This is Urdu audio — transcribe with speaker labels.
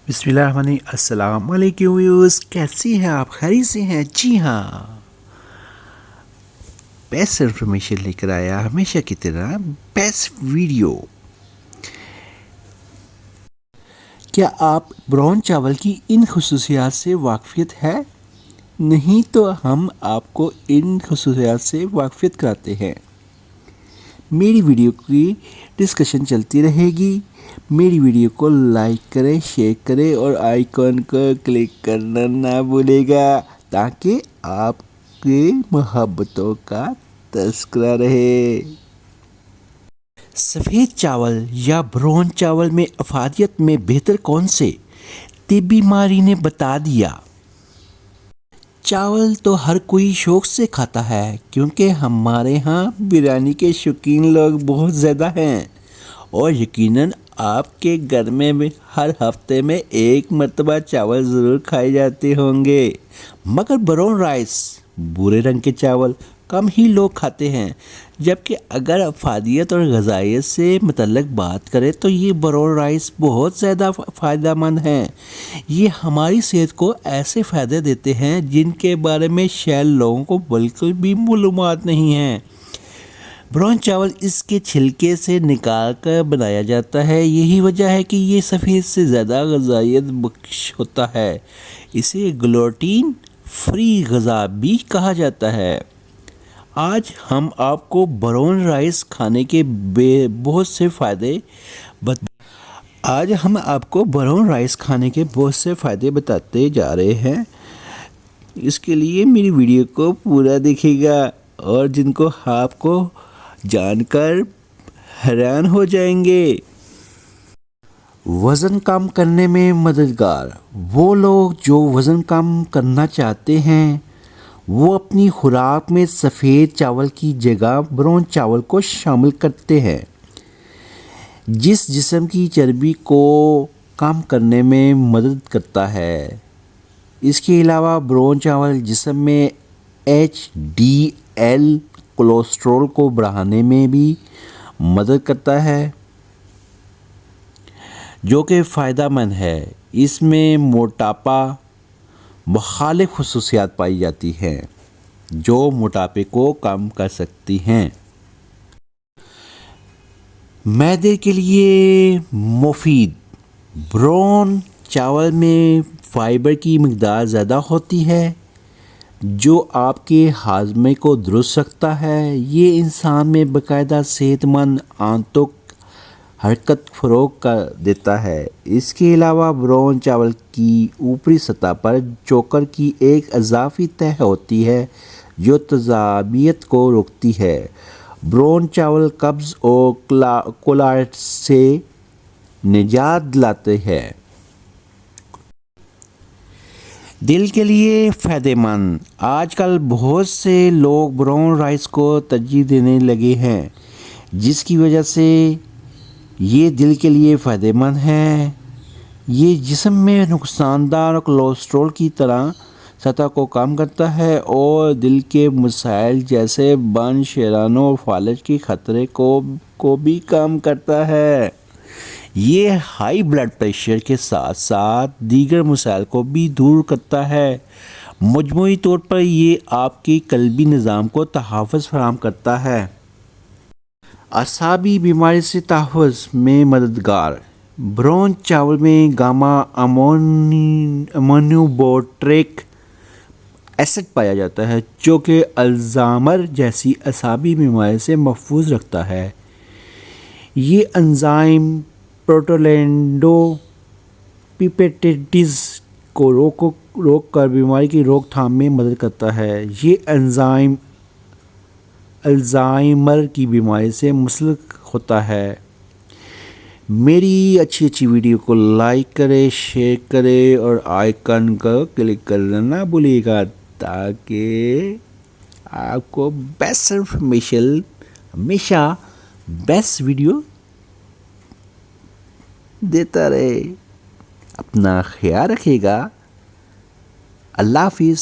Speaker 1: بسم اللہ الرحمن الرحیم۔ السلام علیکم ویوز، کیسی ہیں آپ؟ خیریت سے ہیں؟ جی ہاں، بیسٹ انفارمیشن لے کر آیا ہمیشہ کی طرح بیسٹ ویڈیو۔ کیا آپ براؤن چاول کی ان خصوصیات سے واقفیت ہے؟ نہیں تو ہم آپ کو ان خصوصیات سے واقفیت کراتے ہیں۔ میری ویڈیو کی ڈسکشن چلتی رہے گی۔ میری ویڈیو کو لائک کریں، شیئر کریں اور آئیکن کو کلک کرنا نہ بھولے گا تاکہ آپ کے محبتوں کا تذکرہ رہے۔ سفید چاول یا براؤن چاول میں افادیت میں بہتر کون سے؟ طبی ماہرین نے بتا دیا۔ چاول تو ہر کوئی شوق سے کھاتا ہے کیونکہ ہمارے ہاں بریانی کے شوقین لوگ بہت زیادہ ہیں، اور یقیناً آپ کے گھر میں بھی ہر ہفتے میں ایک مرتبہ چاول ضرور کھائے جاتے ہوں گے۔ مگر براؤن رائس، بھورے رنگ کے چاول کم ہی لوگ کھاتے ہیں، جبکہ اگر افادیت اور غذائیت سے متعلق بات کریں تو یہ براؤن رائس بہت زیادہ فائدہ مند ہیں۔ یہ ہماری صحت کو ایسے فائدے دیتے ہیں جن کے بارے میں شاید لوگوں کو بالکل بھی معلومات نہیں ہیں۔ براؤن چاول اس کے چھلکے سے نکال کر بنایا جاتا ہے، یہی وجہ ہے کہ یہ سفید سے زیادہ غذائیت بخش ہوتا ہے۔ اسے گلوٹین فری غذا بھی کہا جاتا ہے۔ آج ہم آپ کو براؤن رائس کھانے کے بہت سے فائدے بتاتے جا رہے ہیں۔ اس کے لیے میری ویڈیو کو پورا دیکھے گا، اور جن کو آپ کو جان کر حیران ہو جائیں گے۔ وزن کم کرنے میں مددگار۔ وہ لوگ جو وزن کم کرنا چاہتے ہیں وہ اپنی خوراک میں سفید چاول کی جگہ براؤن چاول کو شامل کرتے ہیں، جس جسم کی چربی کو کم کرنے میں مدد کرتا ہے۔ اس کے علاوہ براؤن چاول جسم میں HDL کولیسٹرول کو بڑھانے میں بھی مدد کرتا ہے، جو کہ فائدہ مند ہے۔ اس میں موٹاپا مخالف خصوصیات پائی جاتی ہیں جو موٹاپے کو کم کر سکتی ہیں۔ معدے کے لیے مفید۔ براؤن چاول میں فائبر کی مقدار زیادہ ہوتی ہے جو آپ کے ہاضمے کو درست رکھتا ہے۔ یہ انسان میں باقاعدہ صحت مند آنتوں حرکت فروغ دیتا ہے۔ اس کے علاوہ براؤن چاول کی اوپری سطح پر چوکر کی ایک اضافی تہہ ہوتی ہے جو تیزابیت کو روکتی ہے۔ براؤن چاول قبض اور کولیسٹرول سے نجات دلاتے ہیں۔ دل کے لیے فائدہ مند۔ آج کل بہت سے لوگ براؤن رائس کو ترجیح دینے لگے ہیں، جس کی وجہ سے یہ دل کے لیے فائدہ مند ہے۔ یہ جسم میں نقصان دہ کولیسٹرول کی سطح کو کم کرتا ہے اور دل کے مسائل جیسے بن، شریانوں اور فالج کے خطرے کو بھی کم کرتا ہے۔ یہ ہائی بلڈ پریشر کے ساتھ ساتھ دیگر مسائل کو بھی دور کرتا ہے۔ مجموعی طور پر یہ آپ کے قلبی نظام کو تحفظ فراہم کرتا ہے۔ اعصابی بیماری سے تحفظ میں مددگار۔ براؤن چاول میں گاما امینوبوٹرک ایسڈ پایا جاتا ہے جو کہ الزائمر جیسی اعصابی بیماری سے محفوظ رکھتا ہے۔ یہ انزائم پروٹولینڈو پیپٹیڈز کو روک کر بیماری کی روک تھام میں مدد کرتا ہے۔ یہ انزائم الزائمر کی بیماری سے منسلک ہوتا ہے۔ میری اچھی ویڈیو کو لائک کریں، شیئر کریں اور آئیکن کو کلک کرنا نہ بھولیے گا تاکہ آپ کو بیسٹ انفارمیشن ہمیشہ بیسٹ ویڈیو دیتا رہے۔ اپنا خیال رکھیے گا۔ اللہ حافظ۔